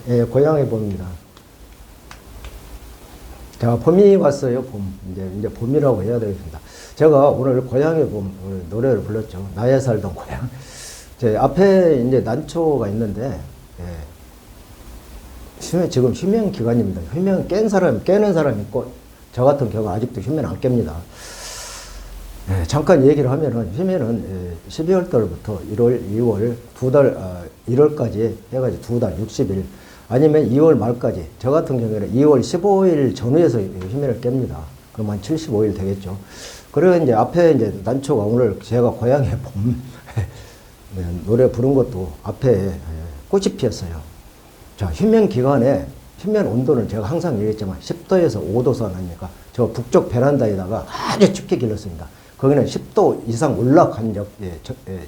예, 고향의 봄입니다. 자, 봄이 왔어요, 봄. 이제 봄이라고 해야 되겠습니다. 제가 오늘 고향의 봄 오늘 노래를 불렀죠. 나의 살던 고향. 제 앞에 이제 난초가 있는데, 지금 휴면 기간입니다. 휴면 깨는 사람이 있고, 저 같은 경우 아직도 휴면 안 깹니다. 잠깐 얘기를 하면은, 휴면은 12월 달부터 1월, 2월, 1월까지 해가지고 2달, 60일, 아니면 2월 말까지, 저 같은 경우에는 2월 15일 전후에서 휴면을 깹니다. 그럼 한 75일 되겠죠. 그리고 이제 앞에 이제 난초가 오늘 제가 고향의 봄, 노래 부른 것도 앞에 꽃이 피었어요. 자, 휴면 기간에, 휴면 온도는 제가 항상 얘기했지만 10도에서 5도 선이니까 저 북쪽 베란다에다가 아주 춥게 길렀습니다. 거기는 10도 이상 올라간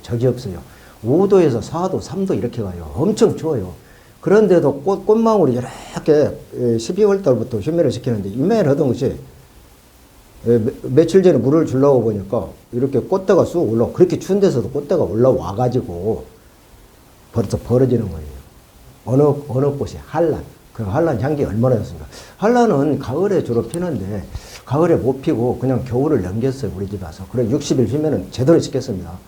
적이 없어요. 5도에서 4도, 3도 이렇게 가요. 엄청 추워요. 그런데도 꽃망울이 이렇게 12월 달부터 휴면을 시키는데 이매일 하던 것이 며칠 전에 물을 주려고 보니까 이렇게 꽃대가 쑥 올라와. 그렇게 추운 데서도 꽃대가 올라와가지고 벌써 벌어지는 거예요. 어느 꽃이 한란. 그 한란 향기 얼마나 좋습니까? 한란은 가을에 주로 피는데 가을에 못 피고 그냥 겨울을 넘겼어요. 우리 집에 와서. 그래 60일 휴면은 제대로 시켰습니다.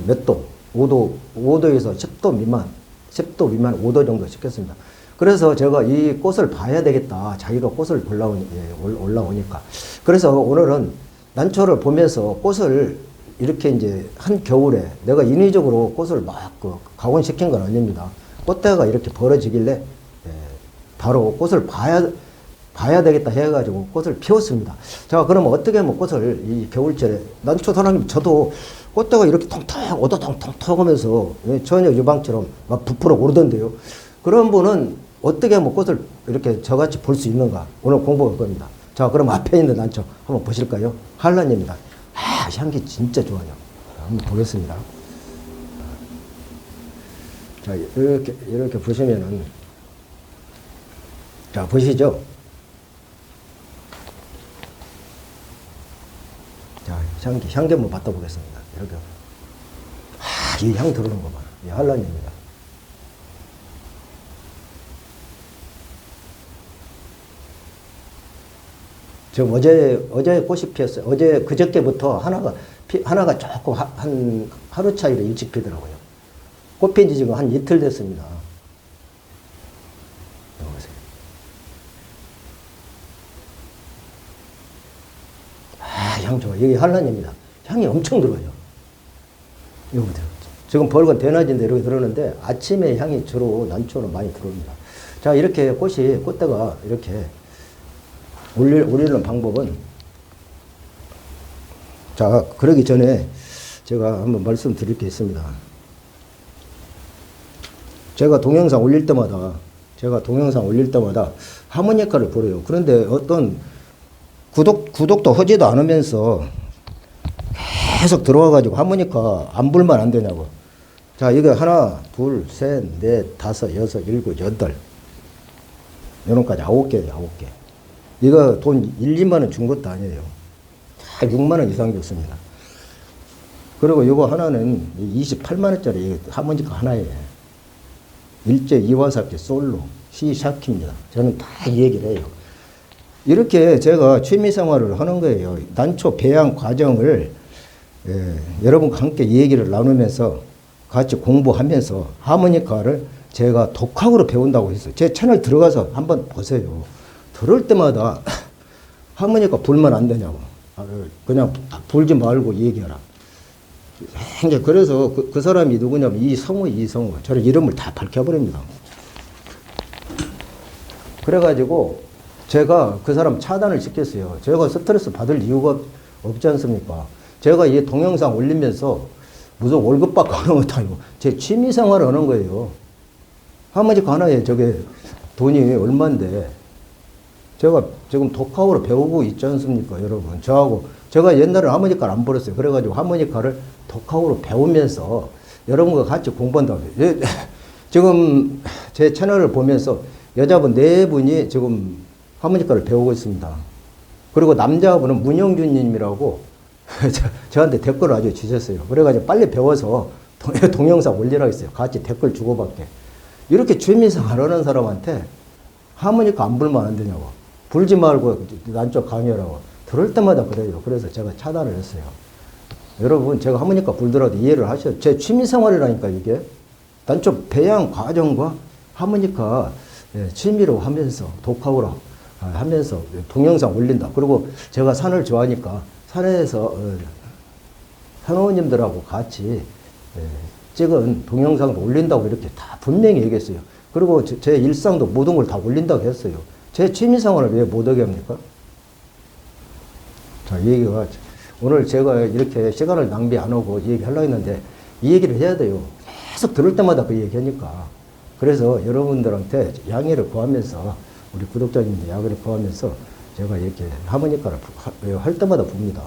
몇 도? 5도에서 10도 미만, 10도 미만 5도 정도 시켰습니다. 그래서 제가 이 꽃을 봐야 되겠다. 자기가 꽃을 올라오니까. 그래서 오늘은 난초를 보면서 꽃을 이렇게 이제 한 겨울에 내가 인위적으로 꽃을 막 각원시킨 건 아닙니다. 꽃대가 이렇게 벌어지길래 바로 꽃을 봐야 되겠다 해가지고 꽃을 피웠습니다. 자, 그러면 어떻게 하면 꽃을 이 겨울철에, 난초 사장님, 저도 꽃대가 이렇게 통통, 오도통통 하면서 전혀 유방처럼 막 부풀어 오르던데요. 그런 분은 어떻게 하면 꽃을 이렇게 저같이 볼 수 있는가? 오늘 공부할 겁니다. 자, 그럼 앞에 있는 난초 한번 보실까요? 한란입니다. 향기 진짜 좋아요. 한번 보겠습니다. 자, 이렇게 보시면은, 자, 보시죠? 자, 향기 한번 맡아보겠습니다. 이렇게. 이 향 들어오는 거 봐. 이 한란입니다. 지금 어제 꽃이 피었어요. 그저께부터 하나가 조금 한 하루 차이로 일찍 피더라고요. 꽃 핀 지 지금 한 이틀 됐습니다. 보세요. 향 좋아. 여기 한란입니다. 향이 엄청 들어요. 이거 보세요. 지금 벌건 대낮인데 이렇게 들어오는데 아침에 향이 주로 난초는 많이 들어옵니다. 자, 이렇게 꽃대가 이렇게 올리는 방법은, 자, 그러기 전에 제가 한번 말씀드릴 게 있습니다. 제가 동영상 올릴 때마다 하모니카를 부려요. 그런데 어떤 구독도 하지도 않으면서 계속 들어와가지고 하모니카 안 불면 안 되냐고. 자, 이거 하나, 둘, 셋, 넷, 다섯, 여섯, 일곱, 여덟. 요런까지 9개예요, 9개. 이거 돈 1, 2만 원 준 것도 아니에요. 다 6만 원 이상 줬습니다. 그리고 이거 하나는 28만 원짜리 하모니카 하나에 일제 이와사키 솔로 시샤키입니다. 저는 다 이 얘기를 해요. 이렇게 제가 취미 생활을 하는 거예요. 난초 배양 과정을 여러분과 함께 이 얘기를 나누면서 같이 공부하면서 하모니카를 제가 독학으로 배운다고 했어요. 제 채널 들어가서 한번 보세요. 들을 때마다 하모니카 불면 안 되냐고. 그냥 불지 말고 얘기하라. 이제 그래서 그 사람이 누구냐면 이성우. 저를 이름을 다 밝혀버립니다. 그래가지고 제가 그 사람 차단을 시켰어요. 제가 스트레스 받을 이유가 없지 않습니까? 제가 이 동영상 올리면서 무슨 월급 받고 하는 것도 아니고 제 취미 생활을 하는 거예요. 하모니카 하나에 저게 돈이 얼만데 제가 지금 독학으로 배우고 있지 않습니까, 여러분? 제가 옛날에 하모니카를 안 불었어요. 그래가지고 하모니카를 독학으로 배우면서 여러분과 같이 공부한다고. 지금 제 채널을 보면서 여자분 4분이 지금 하모니카를 배우고 있습니다. 그리고 남자분은 문영준님이라고 저한테 댓글을 아주 주셨어요. 그래가지고 빨리 배워서 동영상 올리라고 했어요. 같이 댓글 주고받게. 이렇게 취미생활 하는 사람한테 하모니카 안 불면 안 되냐고. 불지 말고 난쪽 강요라고. 들을 때마다 그래요. 그래서 제가 차단을 했어요. 여러분, 제가 하모니카 불더라도 이해를 하셔요. 제 취미생활이라니까, 이게. 난쪽 배양 과정과 하모니카 취미로 하면서, 독학으로 하면서 동영상 올린다. 그리고 제가 산을 좋아하니까 산에서 산호님들하고 같이 찍은 동영상도 올린다고 이렇게 다 분명히 얘기했어요. 그리고 제 일상도 모든 걸 다 올린다고 했어요. 제 취미생활을 왜 못하게 합니까? 자, 이 얘기가 오늘 제가 이렇게 시간을 낭비 안 하고 이 얘기 하려고 했는데 이 얘기를 해야 돼요. 계속 들을 때마다 그 얘기 하니까. 그래서 여러분들한테 양해를 구하면서, 우리 구독자님들 양해를 구하면서 제가 이렇게 하모니카를 할 때마다 봅니다.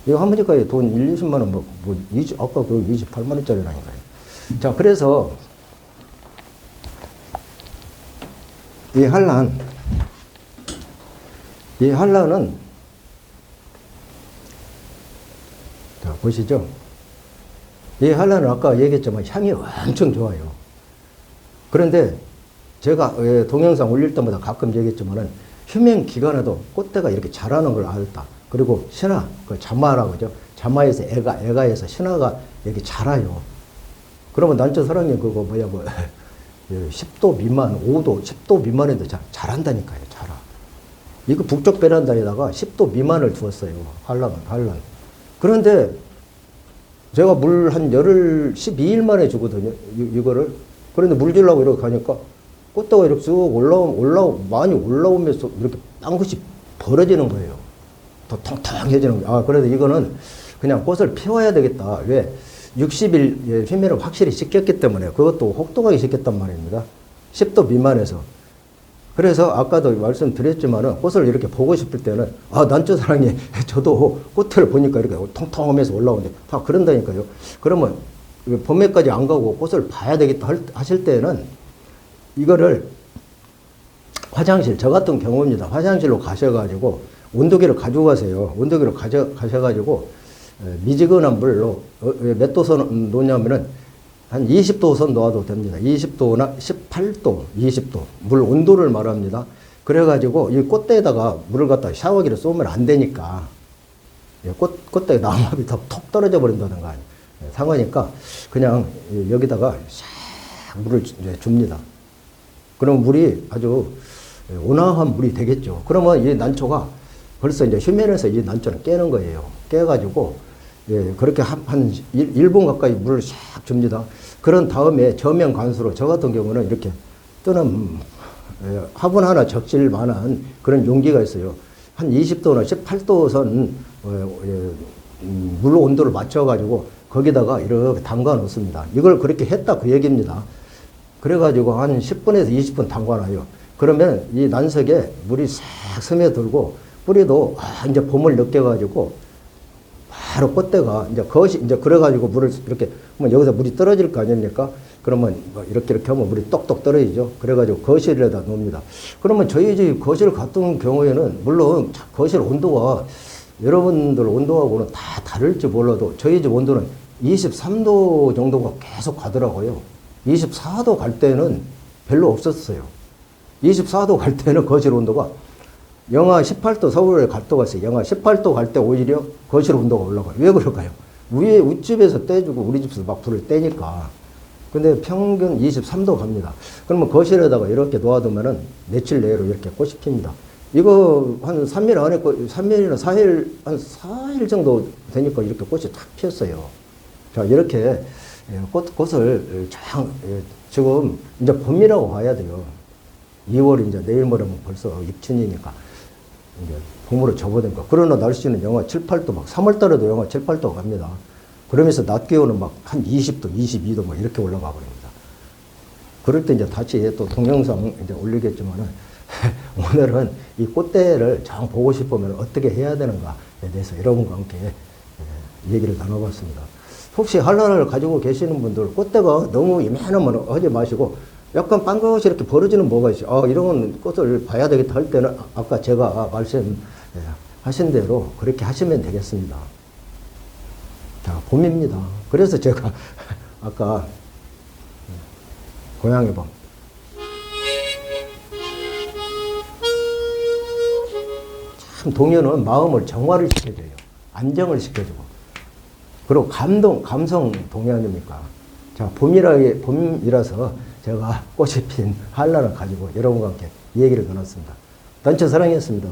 이 하모니카에 돈 1, 20만 원, 아까 그 28만 원짜리라니까요. 자, 그래서 이 한란은, 자, 보시죠. 이 한란은 아까 얘기했지만 향이 엄청 좋아요. 그런데 제가 동영상 올릴 때마다 가끔 얘기했지만은 휴면 기간에도 꽃대가 이렇게 자라는 걸 알았다. 그리고 신화, 그 자마라고 하죠. 자마에서 애가에서 신화가 이렇게 자라요. 그러면 난초 사랑님 그거 뭐야, 10도 미만, 5도, 10도 미만에도 자란다니까요. 자라. 이거 북쪽 베란다에다가 10도 미만을 두었어요. 한란. 그런데 제가 물 한 열흘 12일 만에 주거든요. 이거를. 그런데 물 주려고 이렇게 가니까 꽃대가 이렇게 쑥 많이 올라오면서 이렇게 빵긋이 벌어지는 거예요. 더 통통해지는 거예요. 아, 그래서 이거는 그냥 꽃을 피워야 되겠다. 왜? 60일 휴면을 확실히 시켰기 때문에, 그것도 혹독하게 시켰단 말입니다. 10도 미만에서. 그래서 아까도 말씀드렸지만은 꽃을 이렇게 보고 싶을 때는, 난초 사랑이 저도 꽃을 보니까 이렇게 통통하면서 올라오는데 다 그런다니까요. 그러면 봄에까지 안 가고 꽃을 봐야 되겠다 하실 때는 이거를 화장실, 저 같은 경우입니다. 화장실로 가셔가지고 온도계를 가지고 가세요. 온도계를 가셔가지고 미지근한 물로 몇 도선 놓냐면은 한 20도선 놓아도 됩니다. 20도나 18도, 20도. 물 온도를 말합니다. 그래가지고 이 꽃대에다가 물을 갖다 샤워기를 쏘면 안 되니까, 꽃대에 나무압이 턱 떨어져 버린다든가 상하니까 그냥 여기다가 샥 물을 줍니다. 그럼 물이 아주 온화한 물이 되겠죠. 그러면 이 난초가 벌써 이제 휴면에서 이 난초는 깨는 거예요. 깨가지고 그렇게 한 1분 가까이 물을 샥 줍니다. 그런 다음에 저면 관수로, 저 같은 경우는 이렇게 뜨는 화분 하나 적실 만한 그런 용기가 있어요. 한 20도나 18도 선 물 온도를 맞춰가지고 거기다가 이렇게 담가 놓습니다. 이걸 그렇게 했다 그 얘기입니다. 그래가지고 한 10분에서 20분 담가놔요. 그러면 이 난석에 물이 싹 스며들고 뿌리도 이제 봄을 느껴가지고 바로 꽃대가 이제 그래가지고 물을 이렇게 하면 여기서 물이 떨어질 거 아닙니까? 그러면 이렇게 하면 물이 똑똑 떨어지죠. 그래가지고 거실에다 놓습니다. 그러면 저희 집 거실 같은 경우에는 물론 거실 온도가 여러분들 온도하고는 다 다를지 몰라도 저희 집 온도는 23도 정도가 계속 가더라고요. 24도 갈 때는 별로 없었어요. 24도 갈 때는 거실 온도가 영하 18도, 서울에 갈 때가 있어요. 영하 18도 갈 때 오히려 거실 온도가 올라가요. 왜 그럴까요? 위에 우집에서 떼주고 우리 집에서 막 불을 떼니까. 근데 평균 23도 갑니다. 그러면 거실에다가 이렇게 놓아두면은 며칠 내로 이렇게 꽃이 핍니다. 이거 한 3일 안에, 3일이나 4일, 한 4일 정도 되니까 이렇게 꽃이 탁 피었어요. 자, 이렇게 꽃을 지금 이제 봄이라고 봐야 돼요. 2월 이제 내일 모레면 벌써 입춘이니까 이제 봄으로 접어든 거. 그러나 날씨는 영하 7, 8도 막 3월 달에도 영하 7, 8도 갑니다. 그러면서 낮 기온은 막 한 20도, 22도 막 이렇게 올라가 버립니다. 그럴 때 이제 다시 또 동영상 이제 올리겠지만은 오늘은 이 꽃대를 정 보고 싶으면 어떻게 해야 되는가에 대해서 여러분과 함께 얘기를 나눠봤습니다. 혹시 한란을 가지고 계시는 분들 꽃대가 너무 이만하면 하지 마시고 약간 빵긋이 이렇게 벌어지는 뭐가 있어요. 이런 꽃을 봐야 되겠다 할 때는 아까 제가 말씀하신 대로 그렇게 하시면 되겠습니다. 자, 봄입니다. 그래서 제가 아까 고향의 봄. 참 동요는 마음을 정화를 시켜줘요. 안정을 시켜주고. 그리고 감성 동요 아닙니까? 자, 봄이라서 제가 꽃이 핀 한라를 가지고 여러분과 함께 얘기를 나눴습니다. 단체 사랑이었습니다.